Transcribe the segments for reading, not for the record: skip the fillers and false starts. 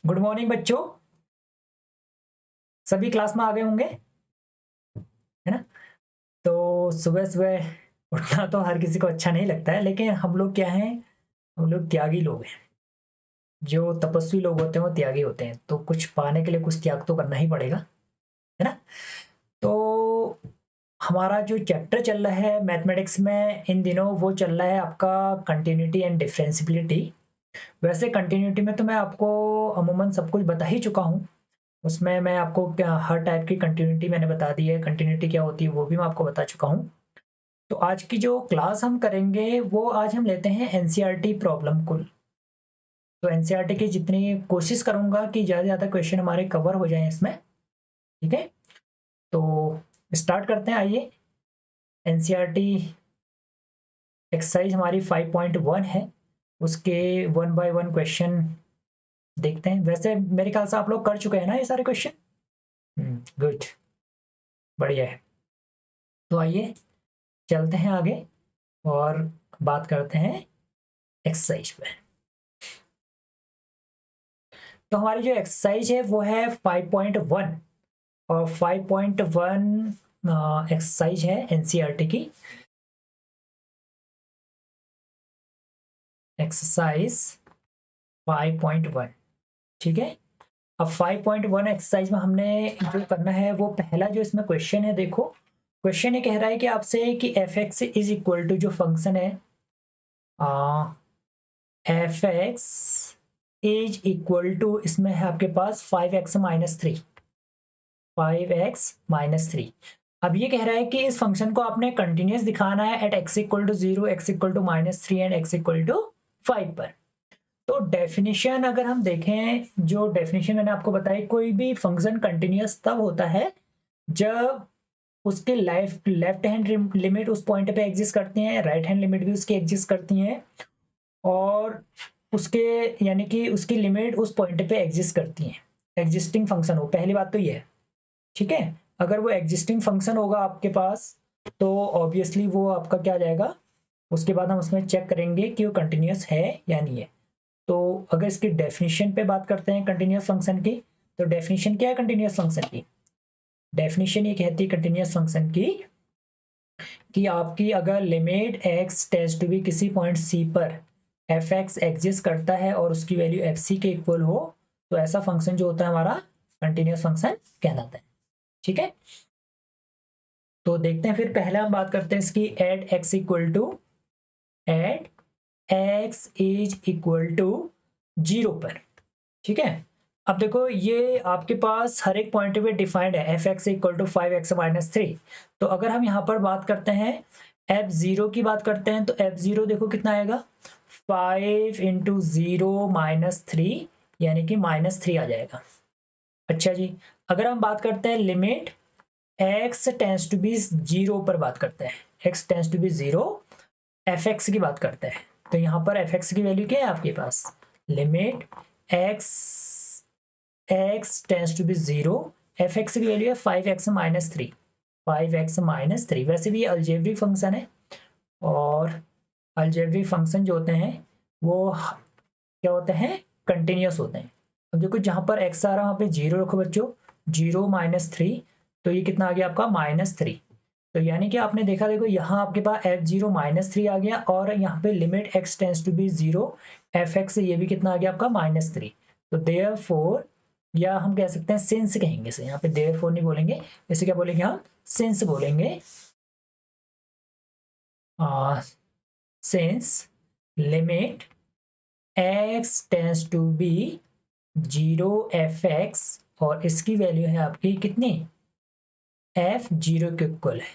Good morning बच्चों। सभी class में आ गए होंगे, है ना। तो सुबह सुबह उठना तो हर किसी को अच्छा नहीं लगता है, लेकिन हम लोग क्या हैं, हम लोग त्यागी लोग हैं। जो तपस्वी लोग होते हैं वो त्यागी होते हैं, तो कुछ पाने के लिए कुछ त्याग तो करना ही पड़ेगा, है ना। तो हमारा जो चैप्टर चल रहा है मैथमेटिक्स में इन दिनों, वो चल रहा है आपका कंटिन्यूटी एंड डिफरेंशियबिलिटी। वैसे कंटिन्यूटी में तो मैं आपको अमूमन सब कुछ बता ही चुका हूँ। उसमें मैं आपको क्या हर टाइप की कंटिन्यूटी मैंने बता दी है, कंटिन्यूटी क्या होती है वो भी मैं आपको बता चुका हूँ। तो आज की जो क्लास हम करेंगे वो आज हम लेते हैं एनसीईआरटी प्रॉब्लम कुल। तो एनसीईआरटी की जितनी कोशिश करूंगा कि ज़्यादा से ज़्यादा क्वेश्चन हमारे कवर हो जाएं इसमें, ठीक है। तो स्टार्ट करते हैं, आइए। एनसीईआरटी एक्सरसाइज हमारी 5.1 है, उसके वन बाय वन क्वेश्चन देखते हैं। वैसे मेरे ख्याल से आप लोग कर चुके हैं ना ये सारे क्वेश्चन। गुड, बढ़िया है। तो आइए चलते हैं आगे और बात करते हैं एक्सरसाइज पे। तो हमारी जो एक्सरसाइज है वो है 5.1, और 5.1 एक्सरसाइज है एनसीईआरटी की। एक्सरसाइज 5.1, ठीक है। अब 5.1 एक्सरसाइज में हमने जो करना है वो पहला जो इसमें क्वेश्चन है, देखो क्वेश्चन ये कह रहा है कि आपसे कि F x is equal to जो फंक्शन है F x is equal to, इसमें है आपके पास 5x-3, 5x-3। अब ये कह रहा है कि इस फंक्शन को आपने कंटिन्यूस दिखाना है at x equal to 0, x equal to -3 and x equal to 5 पर। तो डेफिनेशन अगर हम देखें, जो डेफिनेशन मैंने आपको बताई, कोई भी फंक्शन कंटिन्यूस तब होता है जब उसके लेफ्ट हैंड लिमिट उस पॉइंट पे एग्जिस्ट करती है, राइट हैंड लिमिट भी उसकी एग्जिस्ट करती है, और उसके यानी कि उसकी लिमिट उस पॉइंट पे एग्जिस्ट करती है, एग्जिस्टिंग फंक्शन हो। पहली बात तो ये है, ठीक है। अगर वो एग्जिस्टिंग फंक्शन होगा आपके पास तो ऑब्वियसली वो आपका क्या आ जाएगा, उसके बाद हम उसमें चेक करेंगे कि वो कंटिन्यूस है या नहीं है। तो अगर इसकी डेफिनेशन पे बात करते हैं कंटिन्यूस फंक्शन की, तो डेफिनेशन क्या है कंटिन्यूस फंक्शन की? डेफिनेशन ये कहती है कंटिन्यूस फंक्शन की कि आपकी अगर limit x tends to be किसी पॉइंट c पर एफ एक्स एग्जिस्ट करता है और उसकी वैल्यू एफ सी के इक्वल हो, तो ऐसा फंक्शन जो होता है हमारा कंटिन्यूस फंक्शन कहलाता है, ठीक है। तो देखते हैं, फिर पहले हम बात करते हैं इसकी at x equal to, at x is equal to 0 पर, ठीक है। अब देखो ये आपके पास हर एक पॉइंट पे डिफाइंड है, F x equal to 5x-3। तो अगर हम यहाँ पर बात करते हैं एफ जीरो की बात करते हैं, तो एफ जीरो देखो कितना आएगा, 5 इंटू 0-3, यानी कि -3 आ जाएगा। अच्छा जी, अगर हम बात करते हैं limit x tends to be 0 पर बात करते हैं, x tends to be 0, F x की बात करते हैं, तो यहाँ पर एफ एक्स की वैल्यू क्या है आपके पास, limit x tends to be 0, F x की वैल्यू है 5x-3, 5x-3। वैसे भी ये अलजेब्रिक फंक्शन है, और अलजेब्रिक फंक्शन जो होते हैं वो क्या होते हैं, कंटिन्यूस होते हैं। अब देखो जहां पर x आ रहा है वहां पे 0 रखो बच्चों, 0-3, तो ये कितना आ गया आपका -3। तो यानी कि आपने देखा, देखो यहाँ आपके पास f0 -3 आ गया, और यहाँ पे limit x tends to be 0, F X ये भी कितना आ गया आपका -3। तो देयरफॉर, या हम कह सकते हैं सिंस कहेंगे इसे, यहाँ पे देयरफॉर नहीं बोलेंगे, इसे क्या बोलेंगे हम, सिंस बोलेंगे। Since limit x tends to be 0 F X, और इसकी वैल्यू है आपकी कितनी, f0 के इक्वल है,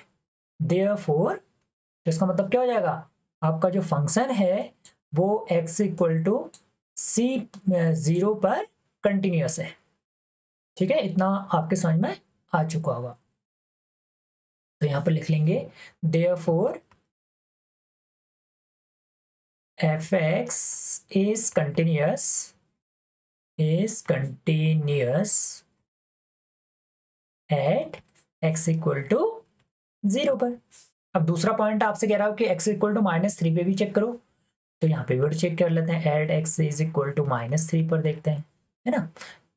देयरफॉर, तो इसका मतलब क्या हो जाएगा, आपका जो फंक्शन है वो x इक्वल टू सी 0 पर कंटिन्यूस है, ठीक है। इतना आपके समझ में आ चुका होगा। तो यहाँ पर लिख लेंगे therefore F x is continuous, is continuous at x equal to 0 पर। अब दूसरा पॉइंट आपसे कह रहा हूँ कि x इक्वल टू -3 पे भी चेक करो, तो यहाँ पे भी चेक कर लेते हैं, at x is equal to -3 पर देखते हैं। है ना।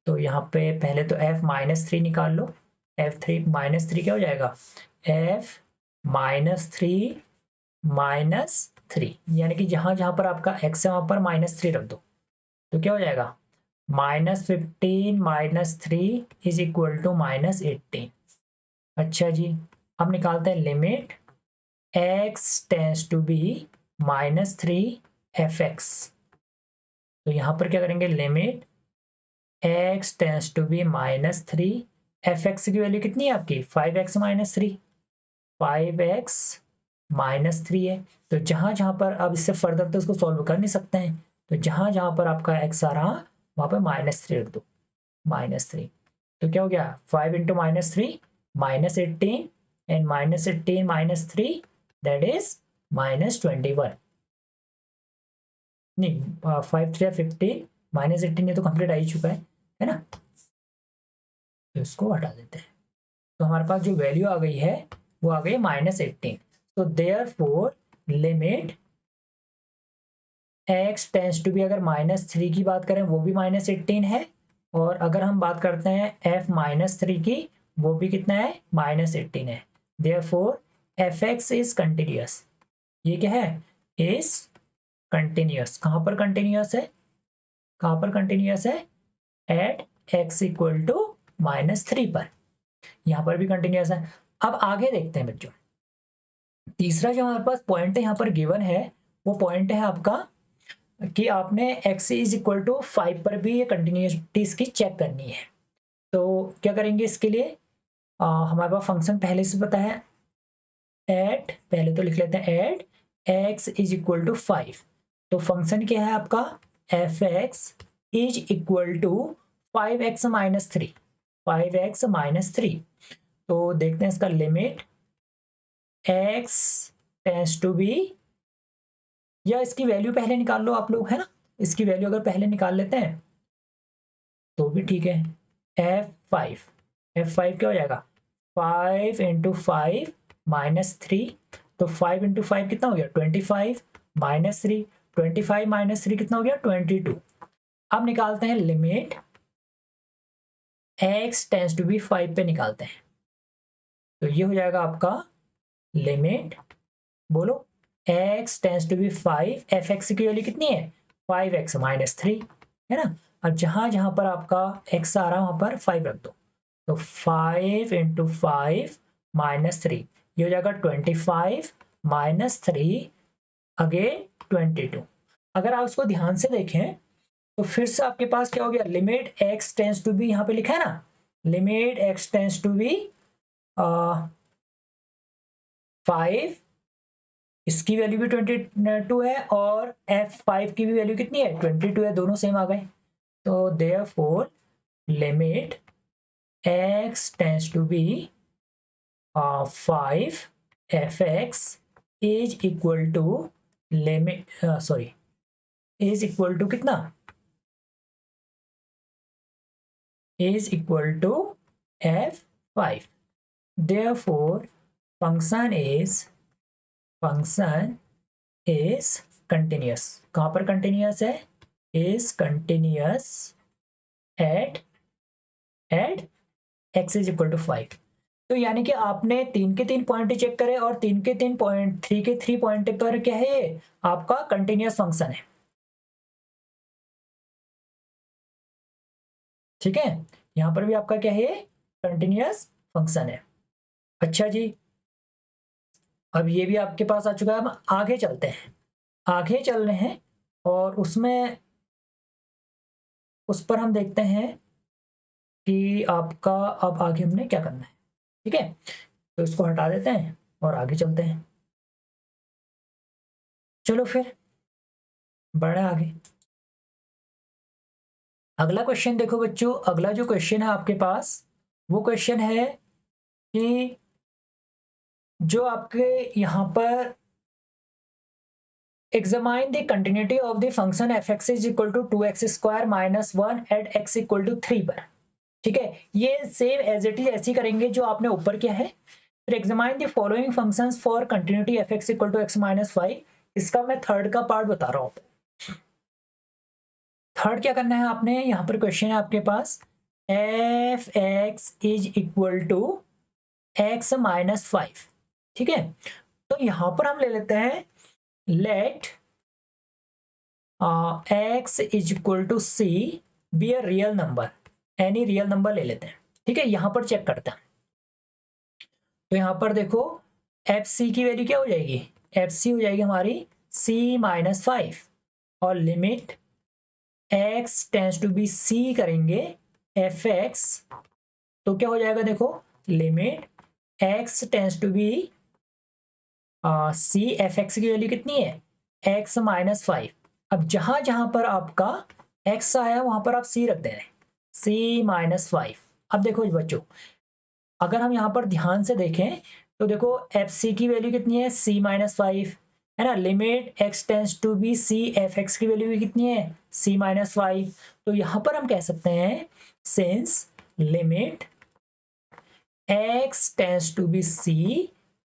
तो यहाँ पे पहले तो f माइनस थ्री निकाल लो, f3 माइनस थ्री क्या हो जाएगा, f minus three minus three, यानी कि जहां जहां पर आपका x है वहां पर माइनस थ्री रख दो, तो क्या हो जाएगा -15 minus three is equal to -18। अच्छा जी, अब निकालते हैं limit x tends to be -3 fx। तो यहां पर क्या करेंगे, limit x tends to be -3 fx की वैल्यू कितनी है आपकी 5x minus three, 5x minus three है। तो जहां जहां पर, अब इससे फर्दर तो इसको सॉल्व कर नहीं सकते हैं, तो जहां जहां पर आपका x आ रहा वहां पर -3 रख दो, -3। तो क्या हो गया 5 इंटू -3 -18 एंड -18 -3 दैट इज -21। नहीं 5 3 15 -18 ये तो कंप्लीट आ ही चुका है ना। तो इसको हटा देते हैं, तो हमारे पास जो वैल्यू आ गई है वो आ गई -18। तो therefore limit x tends to be, अगर -3 की बात करें वो भी -18 है, और अगर हम बात करते हैं f -3 की, वो भी कितना है -18 है। Therefore fx is continuous. ये क्या है, इज कंटिन्यूअस। कहां पर कंटिन्यूअस है, कहां पर कंटिन्यूअस है, एट x इक्वल टू -3 पर, यहां पर भी कंटिन्यूअस है। अब आगे देखते हैं बच्चों, तीसरा जो हमारे पास पॉइंट है यहाँ पर गिवन है, वो पॉइंट है आपका कि आपने x इज इक्वल टू 5 पर भी ये कंटिन्यूटी इसकी चेक करनी है। तो क्या करेंगे इसके लिए, हमारे पास फंक्शन पहले से पता है, एट, पहले तो लिख लेते हैं at x is equal to 5। तो फंक्शन क्या है आपका, F x is equal to 5x minus three, 5x minus three. तो देखते हैं इसका limit x tends to be, या इसकी वैल्यू पहले निकाल लो आप लोग, है ना। इसकी वैल्यू अगर पहले निकाल लेते हैं तो भी ठीक है। f5, f5 क्या हो जाएगा 5 इंटू 5 माइनस थ्री, तो 5 इंटू 5 कितना हो गया 25 माइनस थ्री, 25 माइनस थ्री कितना हो गया 22। अब निकालते हैं limit x tends to be 5 पे निकालते हैं, तो ये हो जाएगा आपका लिमिट, बोलो x tends to be 5, F x की वैल्यू कितनी है 5x माइनस थ्री, है ना। अब जहां जहां पर आपका x आ रहा है वहां पर 5 रख दो, तो 5 इंटू 5 माइनस थ्री, ये हो जाएगा 25 माइनस थ्री अगेन 22। अगर आप उसको ध्यान से देखें तो फिर से आपके पास क्या हो गया, limit x tends to be, यहाँ पे लिखा है ना, limit x tends to be 5, इसकी वैल्यू भी 22 है, और f5 की भी वैल्यू कितनी है 22 है, दोनों सेम आ गए। तो therefore limit x tends to be 5 fx is equal to limit, sorry, is equal to कितना, is equal to f5। Therefore function is continuous. कहां पर कंटिन्यूअस है, is continuous at x is equal to 5। तो यानी कि आपने तीन के तीन पॉइंट चेक करे, और तीन के तीन पॉइंट, थ्री के थ्री पॉइंट पर क्या है, ये आपका कंटिन्यूअस फंक्शन है। ठीक है, यहां पर भी आपका क्या है, कंटिन्यूअस फंक्शन है। अच्छा जी, अब ये भी आपके पास आ चुका है, हम आगे चलते हैं, आगे चल रहे हैं, और उसमें, उस पर हम देखते हैं कि आपका अब आगे हमने क्या करना है। ठीक है, तो इसको हटा देते हैं और आगे चलते हैं। चलो फिर बढ़े आगे। अगला क्वेश्चन देखो बच्चों, अगला जो क्वेश्चन है आपके पास, वो क्वेश्चन है कि जो आपके यहाँ पर examine the continuity of the function fx is equal to 2x square minus 1 at x equal to 3 पर। ठीक है, ये सेम एज इट इज ऐसी करेंगे जो आपने ऊपर किया है। फिर examine the following functions for continuity fx equal to x minus 5। इसका मैं थर्ड का पार्ट बता रहा हूँ। थर्ड क्या करना है आपने, यहाँ पर क्वेश्चन है आपके पास f x is equal to x minus 5, ठीक है। तो यहाँ पर हम ले लेते हैं let x is equal to c be a real number, any real number ले लेते हैं, ठीक है। यहाँ पर चेक करते हैं, तो यहाँ पर देखो एफ सी की वैल्यू क्या हो जाएगी, एफ सी हो जाएगी हमारी सी माइनस 5, और limit x tends to be c करेंगे एफ एक्स, तो क्या हो जाएगा देखो, limit x tends to be c, f x की वैल्यू कितनी है, एक्स माइनस 5। अब जहां जहां पर आपका एक्स आया वहां पर आप सी रख दे रहे हैं, सी माइनस 5। अब देखो बच्चों, अगर हम यहाँ पर ध्यान से देखें तो देखो एफ सी की वैल्यू कितनी है, सी माइनस 5, है ना। Limit x tends to be c, f x की वैल्यू भी कितनी है, सी माइनस 5। तो यहाँ पर हम कह सकते हैं since limit x tends to be c,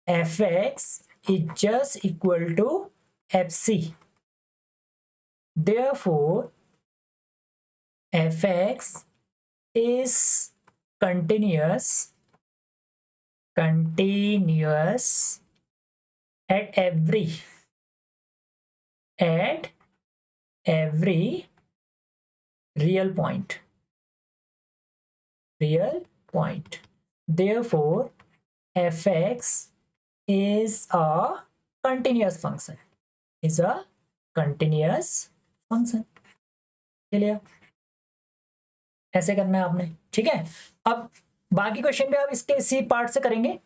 fx is just equal to fc. Therefore, fx is continuous at every real point. Therefore, fx is a continuous function. चलिए ऐसे करना है आपने, ठीक है। अब बाकी क्वेश्चन भी आप इसके सी पार्ट से करेंगे।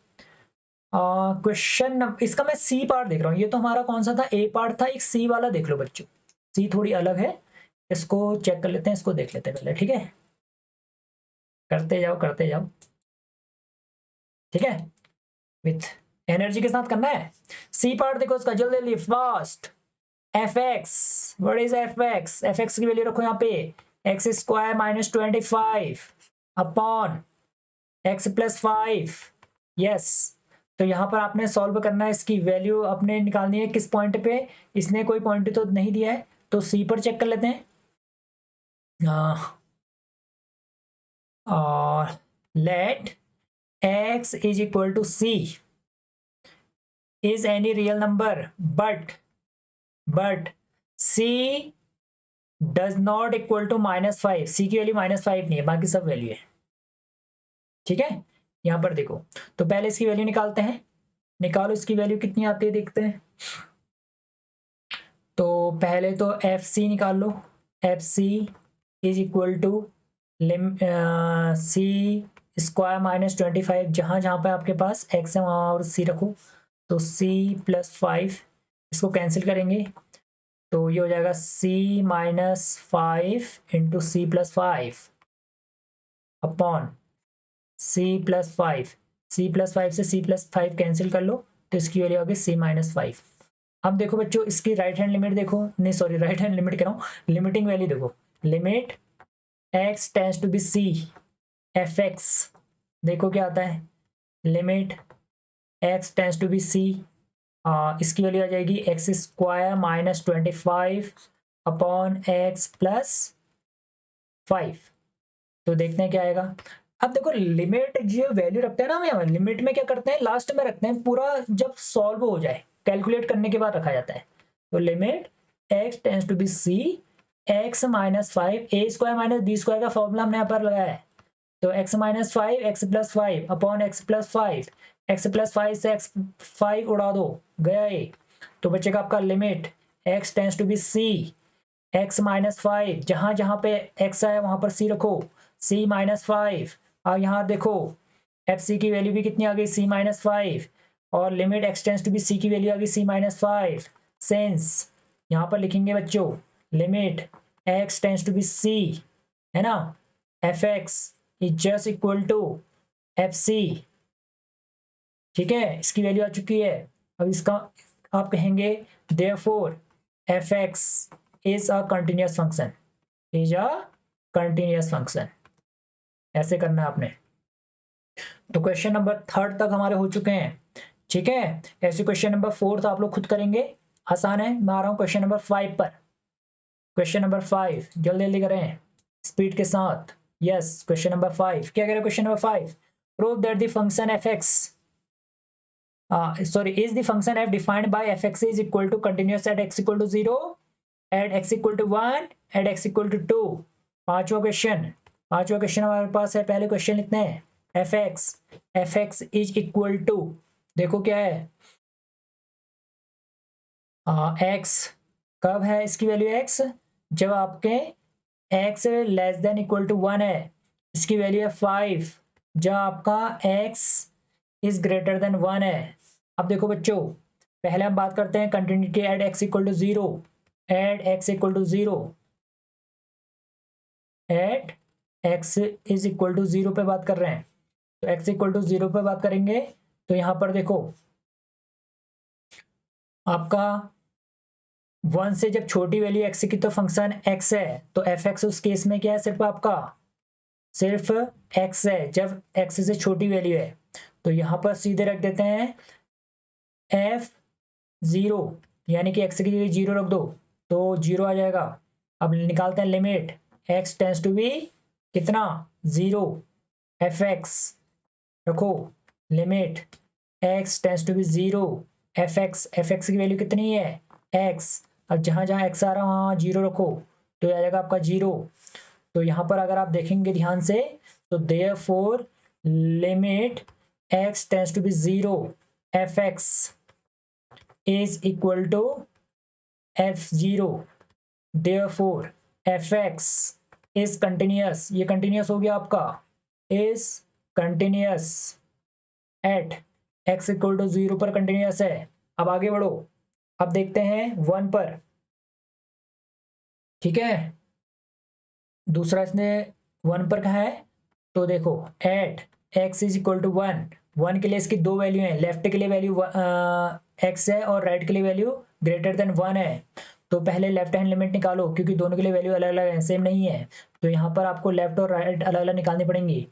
क्वेश्चन इसका मैं सी पार्ट देख रहा हूँ, ये तो हमारा कौन सा था, ए पार्ट था, एक सी वाला देख लो बच्चों, सी थोड़ी अलग है, इसको चेक कर लेते हैं, इसको देख लेते हैं पहले, ठीक है। करते जाओ, ठीक है, विथ एनर्जी के साथ करना है। सी पार्ट देखो इसका, जल्दी fast. F x, what is F x, F x की वैल्यू रखो यहाँ पे, x square minus 25 upon x plus 5, yes. तो यहाँ पर आपने सॉल्व करना है, इसकी वैल्यू आपने निकालनी है किस पॉइंट पे, इसने कोई पॉइंट तो नहीं दिया है, तो सी पर चेक कर लेते हैं। और late x is equal to C is any real number but c does not equal to -5, सी की वैल्यू -5 नहीं है, बाकी सब वैल्यू है, ठीक है। यहां पर देखो, तो पहले इसकी वैल्यू निकालते हैं, निकालो इसकी वैल्यू कितनी आती है देखते हैं। तो पहले तो एफ सी निकाल लो, f c is equal to c square minus 25, जहां जहां पे आपके पास एक्स है वहां और सी रखो, तो सी प्लस 5, इसको कैंसिल करेंगे, तो ये हो जाएगा c minus 5 into c plus 5 upon c plus 5, c plus 5 से सी प्लस 5 कैंसिल कर लो, तो इसकी वैल्यू आ गई सी माइनस 5। अब देखो बच्चों, इसकी राइट हैंड लिमिट देखो, नहीं सॉरी, राइट हैंड लिमिट कह रहा हूँ, लिमिटिंग वैल्यू देखो, limit x tends to be c f x, देखो क्या आता है, limit x tends to be c, इसकी वैल्यू आ जाएगी x square minus 25 upon x plus 5। तो देखते हैं क्या आएगा। अब देखो लिमिट जो वैल्यू रखते हैं ना, हम लिमिट में क्या करते हैं, लास्ट में रखते हैं, पूरा जब सॉल्व हो जाए कैलकुलेट करने के बाद रखा जाता है। तो limit x tends to be c x minus 5, a square minus b square का फॉर्मूला हमने यहाँ पर लगाया है, तो x minus 5 x plus 5 upon x plus 5, x plus 5 से एक्स 5 उड़ा दो, गया ये, तो बचेगा आपका limit x tends to be c x minus 5, जहां जहां पे x आया वहां पर c रखो, c माइनस 5, और यहाँ देखो एफ सी की वैल्यू भी कितनी आ गई, c माइनस 5, और limit x tends to be c की वैल्यू आ गई c माइनस 5, सेंस यहाँ पर लिखेंगे बच्चों limit x tends to be c, है ना, f x is just equal to f c, ठीक है, इसकी वैल्यू आ चुकी है। अब इसका आप कहेंगे therefore F x is a continuous function, is a continuous function, ऐसे करना है आपने। तो क्वेश्चन नंबर 3 तक हमारे हो चुके हैं, ठीक है। ऐसे क्वेश्चन नंबर 4 आप लोग खुद करेंगे, आसान है। मैं आ रहा हूं क्वेश्चन नंबर 5 पर। क्वेश्चन नंबर 5, जल्दी जल्दी करें स्पीड के साथ। यस, क्वेश्चन नंबर 5 क्या कह रहे हैं? Question number 5, prove that the function F x sorry, is the function f defined by fx is equal to continuous at x equal to 0, at x equal to 1, at x equal to 2। पांचवा question हमारे पास है। पहले question लिखते हैं f x is equal to, देखो क्या है, x कब है इसकी वैल्यू एक्स, जब आपके x less than equal to 1 है, इसकी वैल्यू है 5, जब आपका एक्स इज ग्रेटर देन 1 है। अब देखो बच्चों, पहले हम बात करते हैं continuity at x equal to 0, at x equal to 0, at x is equal to 0 पे बात कर रहे हैं। तो एक्स इक्वल टू 0 पे बात करेंगे तो यहां पर देखो आपका 1 से जब छोटी वैल्यू एक्स की तो फंक्शन एक्स है, तो एफ एक्स उस केस में क्या है, सिर्फ आपका सिर्फ एक्स है जब एक्स से छोटी वैल्यू है। तो यहां पर सीधे रख देते हैं एफ 0, यानी कि एक्स की जगह 0 रख दो तो 0 आ जाएगा। अब निकालते हैं limit x tends to be कितना 0, एफ एक्स रखो limit x tends to be 0, F x की वैल्यू कितनी है एक्स। अब जहां जहां एक्स आ रहा है वहां 0 रखो तो आ जाएगा आपका 0। तो यहाँ पर अगर आप देखेंगे ध्यान से तो therefore limit x tends to be 0, F x is equal to f0, therefore fx is continuous, ये continuous हो गया आपका, is continuous at x equal to 0 पर continuous है। अब आगे बढ़ो, अब देखते हैं 1 पर, ठीक है, दूसरा इसने 1 पर कहा है। तो देखो at x is equal to 1 के लिए इसकी दो वैल्यू है, लेफ्ट के लिए वैल्यू x है और राइट के लिए वैल्यू ग्रेटर देन 1 है। तो पहले लेफ्ट हैंड लिमिट निकालो क्योंकि दोनों के लिए वैल्यू अलग अलग है, सेम नहीं है। तो यहाँ पर आपको लेफ्ट और राइट अलग अलग निकालनी पड़ेंगी।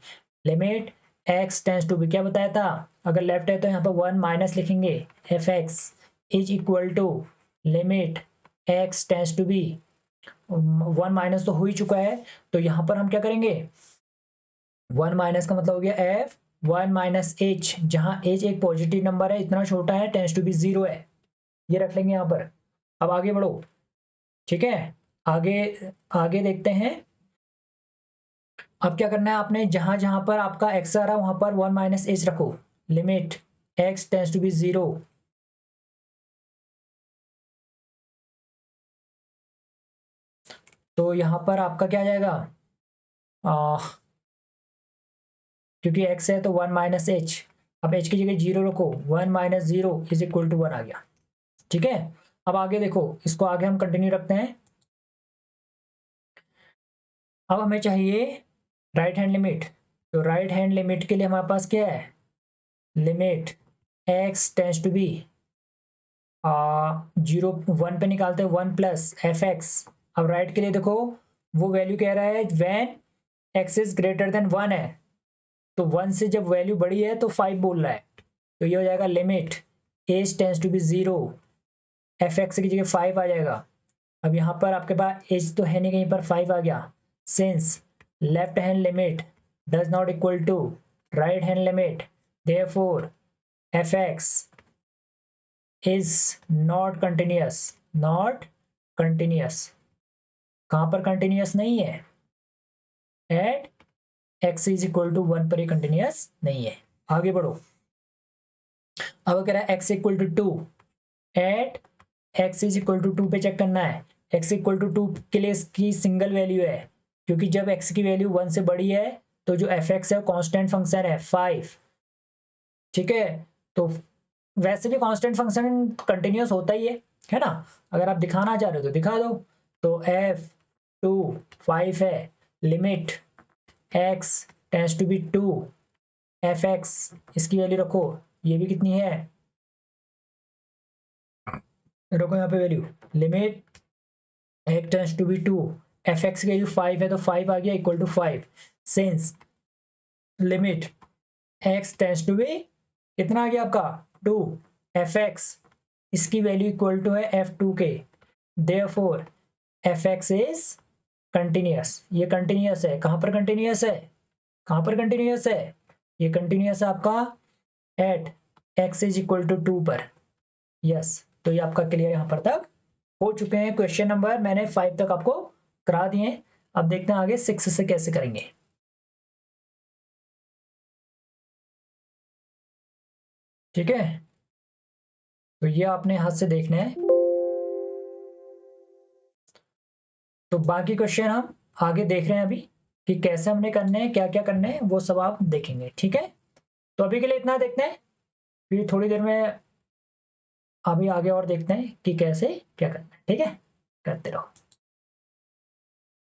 Limit x tends to be क्या बताया था, अगर लेफ्ट है तो यहाँ पर 1 माइनस लिखेंगे, f x is equal to limit x tends to be, 1 minus तो हो ही चुका है तो यहाँ पर हम क्या करेंगे, 1 माइनस का मतलब हो गया एफ 1 माइनस एच, जहां एच एक पॉजिटिव नंबर है, इतना छोटा है, टेंस टू बी 0 है, ये रख लेंगे यहाँ पर। अब आगे बढ़ो, ठीक है, आगे आगे देखते हैं। अब क्या करना है आपने, जहां जहां पर आपका एक्स आ रहा है वहां पर 1 माइनस एच रखो, limit x tends to be 0, तो यहां पर आपका क्या आ जाएगा, क्योंकि x है तो 1 माइनस एच, अब h की जगह 0 रखो, 1 माइनस 0 इज इक्वल टू 1 आ गया, ठीक है। अब आगे देखो, इसको आगे हम कंटिन्यू रखते हैं। अब हमें चाहिए राइट हैंड लिमिट, तो राइट हैंड लिमिट के लिए हमारे पास क्या है, limit x tends to be 0 1 पे निकालते हैं 1 प्लस एफ एक्स। अब राइट के लिए देखो वो वैल्यू कह रहा है when x is greater than 1 है, तो 1 से जब वैल्यू बड़ी है तो 5 बोल रहा है, तो ये हो जाएगा limit h tends to be 0, F x की जगह 5 आ जाएगा। अब यहाँ पर आपके पास एज तो है नहीं, कहीं पर 5 आ गया, since left hand limit does not equal to right hand limit, therefore F x is not continuous, not continuous, कहाँ पर कंटिन्यूअस नहीं है, at x is equal to 1 पर ही कंटिन्यूअस नहीं है। आगे बढ़ो, अब कह रहा है x equal to 2, at x is equal to 2 पे चेक करना है। एक्स इक्वल टू 2 के लिए इसकी सिंगल वैल्यू है, क्योंकि जब एक्स की वैल्यू 1 से बड़ी है तो जो एफ एक्स है कांस्टेंट फंक्शन है 5, ठीक है। तो वैसे भी कांस्टेंट फंक्शन कंटिन्यूअस होता ही है ना, अगर आप दिखाना चाह रहे हो तो दिखा दो। तो एफ 2 5 है, limit x tends to be 2, f x इसकी वैल्यू रखो, ये भी कितनी है, रखो यहाँ पे value, limit x tends to be 2, f x की वैल्यू 5 है तो 5 आ गया equal to 5, since limit x tends to be कितना आ गया आपका 2, एफ एक्स इसकी वैल्यू इक्वल टू है f2 के, therefore F x is continuous, ये कंटिन्यूस है, कहाँ पर कंटिन्यूस है, कहाँ पर कंटिन्यूस है, ये कंटिन्यूस है आपका at x is equal to 2 पर। यस, तो ये आपका क्लियर यहाँ पर तक हो चुके हैं। क्वेश्चन नंबर मैंने 5 तक आपको करा दिए। अब देखते हैं आगे 6 से कैसे करेंगे। ठीक है, तो ये आपने हाथ से देखना है। तो बाकी क्वेश्चन हम आगे देख रहे हैं अभी कि कैसे हमने करने हैं, क्या क्या करना है, वो सब आप देखेंगे। ठीक है, तो अभी के लिए इतना देखते हैं, फिर थोड़ी देर में अभी आगे और देखते हैं कि कैसे क्या करना है। ठीक है, करते रहो।